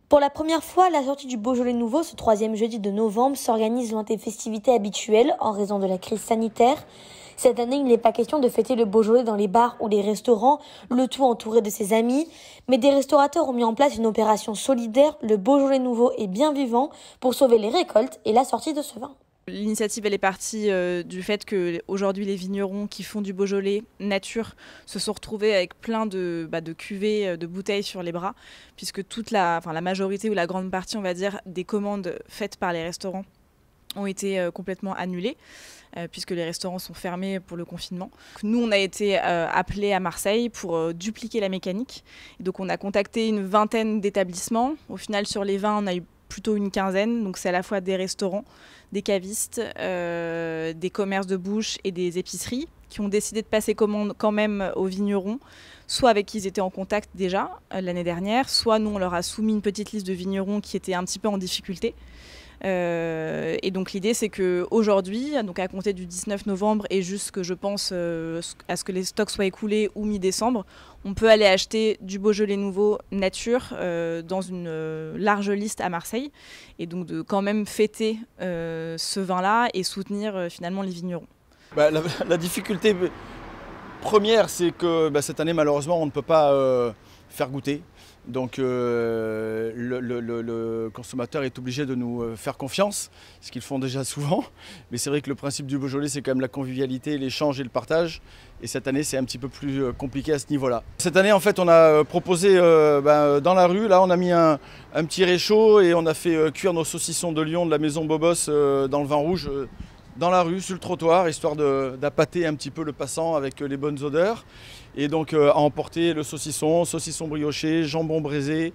Pour la première fois, la sortie du Beaujolais nouveau, ce troisième jeudi de novembre, s'organise loin des festivités habituelles en raison de la crise sanitaire. Cette année, il n'est pas question de fêter le Beaujolais dans les bars ou les restaurants, le tout entouré de ses amis. Mais des restaurateurs ont mis en place une opération solidaire, le Beaujolais nouveau est bien vivant, pour sauver les récoltes et la sortie de ce vin. L'initiative, elle est partie du fait qu'aujourd'hui, les vignerons qui font du Beaujolais nature se sont retrouvés avec plein de cuvées, de bouteilles sur les bras, puisque la majorité ou la grande partie, on va dire, des commandes faites par les restaurants ont été complètement annulées, puisque les restaurants sont fermés pour le confinement. Nous, on a été appelés à Marseille pour dupliquer la mécanique. Et donc, on a contacté une vingtaine d'établissements. Au final, sur les 20, on a eu plutôt une quinzaine. Donc, c'est à la fois des restaurants, des cavistes, des commerces de bouche et des épiceries qui ont décidé de passer commande quand même aux vignerons, soit avec qui ils étaient en contact déjà l'année dernière, soit nous, on leur a soumis une petite liste de vignerons qui étaient un petit peu en difficulté. Et donc l'idée, c'est qu'aujourd'hui, donc à compter du 19 novembre et jusque, je pense, à ce que les stocks soient écoulés ou mi-décembre, on peut aller acheter du Beaujolais nouveau nature dans une large liste à Marseille, et donc de quand même fêter ce vin-là et soutenir finalement les vignerons. La difficulté première, c'est que cette année, malheureusement, on ne peut pas faire goûter. Donc le consommateur est obligé de nous faire confiance, ce qu'ils font déjà souvent. Mais c'est vrai que le principe du Beaujolais, c'est quand même la convivialité, l'échange et le partage. Et cette année, c'est un petit peu plus compliqué à ce niveau-là. Cette année, en fait, on a proposé dans la rue, là, on a mis un petit réchaud et on a fait cuire nos saucissons de Lyon de la maison Bobos dans le vin rouge. Dans la rue, sur le trottoir, histoire d'appâter un petit peu le passant avec les bonnes odeurs. Et donc à emporter le saucisson brioché, jambon braisé,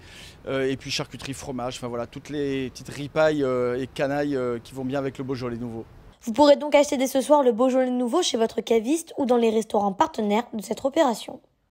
et puis charcuterie, fromage, enfin voilà, toutes les petites ripailles et canailles qui vont bien avec le Beaujolais nouveau. Vous pourrez donc acheter dès ce soir le Beaujolais nouveau chez votre caviste ou dans les restaurants partenaires de cette opération.